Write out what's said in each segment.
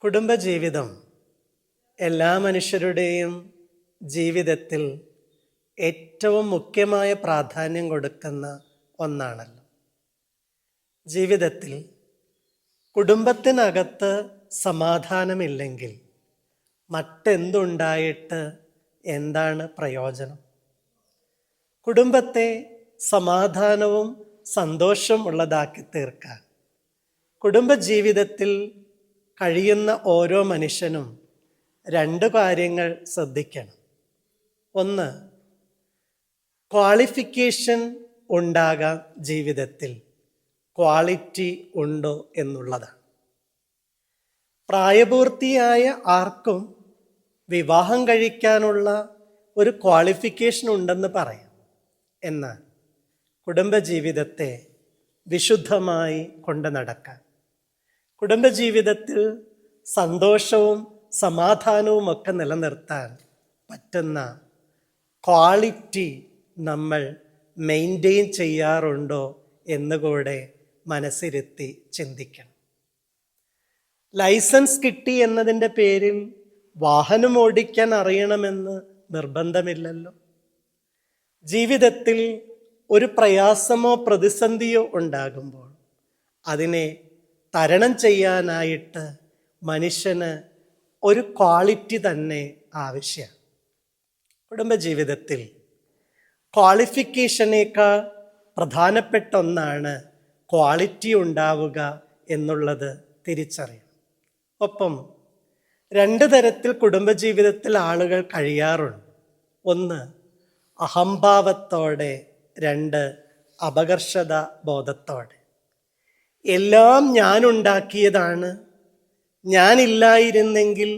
കുടുംബജീവിതം എല്ലാ മനുഷ്യരുടെയും ജീവിതത്തിൽ ഏറ്റവും മുഖ്യമായ പ്രാധാന്യം കൊടുക്കുന്ന ഒന്നാണല്ലോ. ജീവിതത്തിൽ കുടുംബത്തിനകത്ത് സമാധാനമില്ലെങ്കിൽ മറ്റെന്തുണ്ടായിട്ട് എന്താണ് പ്രയോജനം? കുടുംബത്തെ സമാധാനവും സന്തോഷവും ഉള്ളതാക്കി തീർക്കാൻ കുടുംബജീവിതത്തിൽ കഴിയുന്ന ഓരോ മനുഷ്യനും രണ്ട് കാര്യങ്ങൾ ശ്രദ്ധിക്കണം. ഒന്ന്, ക്വാളിഫിക്കേഷൻ ഉണ്ടാകാൻ ജീവിതത്തിൽ ക്വാളിറ്റി ഉണ്ടോ എന്നുള്ളതാണ്. പ്രായപൂർത്തിയായ ആർക്കും വിവാഹം കഴിക്കാനുള്ള ഒരു ക്വാളിഫിക്കേഷൻ ഉണ്ടെന്ന് പറയാം. എന്നാൽ കുടുംബജീവിതത്തെ വിശുദ്ധമായി കൊണ്ടു നടക്കാൻ, കുടുംബജീവിതത്തിൽ സന്തോഷവും സമാധാനവും ഒക്കെ നിലനിർത്താൻ പറ്റുന്ന ക്വാളിറ്റി നമ്മൾ മെയിൻറ്റെയിൻ ചെയ്യാറുണ്ടോ എന്നുകൂടെ മനസ്സിരുത്തി ചിന്തിക്കണം. ലൈസൻസ് കിട്ടി എന്നതിൻ്റെ പേരിൽ വാഹനം ഓടിക്കാൻ അറിയണമെന്ന് നിർബന്ധമില്ലല്ലോ. ജീവിതത്തിൽ ഒരു പ്രയാസമോ പ്രതിസന്ധിയോ ഉണ്ടാകുമ്പോൾ അതിനെ തരണം ചെയ്യാനായിട്ട് മനുഷ്യന് ഒരു ക്വാളിറ്റി തന്നെ ആവശ്യമാണ്. കുടുംബജീവിതത്തിൽ ക്വാളിഫിക്കേഷനേക്കാൾ പ്രധാനപ്പെട്ട ഒന്നാണ് ക്വാളിറ്റി ഉണ്ടാവുക എന്നുള്ളത് തിരിച്ചറിയണം. ഒപ്പം രണ്ട് തരത്തിൽ കുടുംബജീവിതത്തിൽ ആളുകൾ കഴിയാറുണ്ട്. ഒന്ന്, അഹംഭാവത്തോടെ. രണ്ട്, അപകർഷത ബോധത്തോടെ. എല്ലാം ഞാനുണ്ടാക്കിയതാണ്, ഞാനില്ലായിരുന്നെങ്കിൽ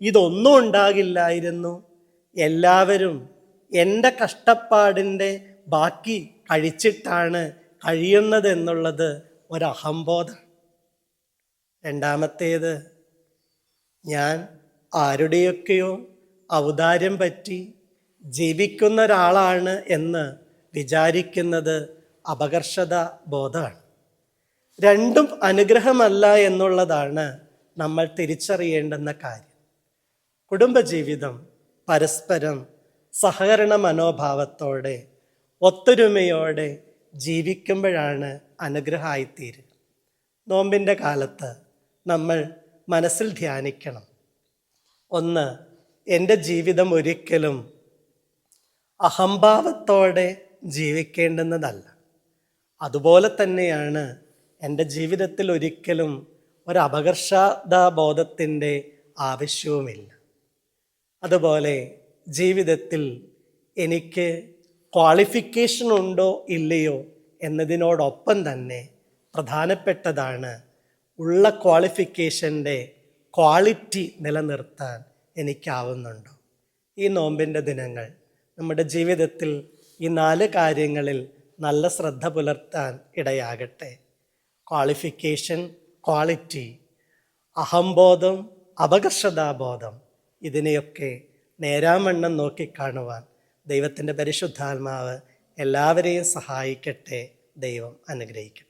ഇതൊന്നും ഉണ്ടാകില്ലായിരുന്നു, എല്ലാവരും എൻ്റെ കഷ്ടപ്പാടിൻ്റെ ബാക്കി കഴിച്ചിട്ടാണ് കഴിയുന്നത് എന്നുള്ളത് ഒരഹംബോധം. രണ്ടാമത്തേത്, ഞാൻ ആരുടെയൊക്കെയോ ഔദാര്യം പറ്റി ജീവിക്കുന്ന ഒരാളാണ് എന്ന് വിചാരിക്കുന്നത് അപകർഷത ബോധമാണ്. രണ്ടും അനുഗ്രഹമല്ല എന്നുള്ളതാണ് നമ്മൾ തിരിച്ചറിയേണ്ടുന്ന കാര്യം. കുടുംബജീവിതം പരസ്പരം സഹകരണ മനോഭാവത്തോടെ ഒത്തൊരുമയോടെ ജീവിക്കുമ്പോഴാണ് അനുഗ്രഹമായിത്തീരുക. നോമ്പിൻ്റെ കാലത്ത് നമ്മൾ മനസ്സിൽ ധ്യാനിക്കണം. ഒന്ന്, എൻ്റെ ജീവിതം ഒരിക്കലും അഹംഭാവത്തോടെ ജീവിക്കേണ്ടുന്നതല്ല. അതുപോലെ തന്നെയാണ് എൻ്റെ ജീവിതത്തിൽ ഒരിക്കലും ഒരു അപകർഷതാബോധത്തിൻ്റെ ആവശ്യവുമില്ല. അതുപോലെ ജീവിതത്തിൽ എനിക്ക് ക്വാളിഫിക്കേഷൻ ഉണ്ടോ ഇല്ലയോ എന്നതിനോടൊപ്പം തന്നെ പ്രധാനപ്പെട്ടതാണ് ഉള്ള ക്വാളിഫിക്കേഷൻ്റെ ക്വാളിറ്റി നിലനിർത്താൻ എനിക്കാവുന്നുണ്ടോ. ഈ നോമ്പിൻ്റെ ദിനങ്ങൾ നമ്മുടെ ജീവിതത്തിൽ ഈ 4 കാര്യങ്ങളിൽ നല്ല ശ്രദ്ധ പുലർത്താൻ ഇടയാകട്ടെ. ക്വാളിഫിക്കേഷൻ, ക്വാളിറ്റി, അഹംബോധം, അപകർഷതാബോധം, ഇതിനെയൊക്കെ നേരാവണ്ണം നോക്കിക്കാണുവാൻ ദൈവത്തിൻ്റെ പരിശുദ്ധാത്മാവ് എല്ലാവരെയും സഹായിക്കട്ടെ. ദൈവം അനുഗ്രഹിക്കട്ടെ.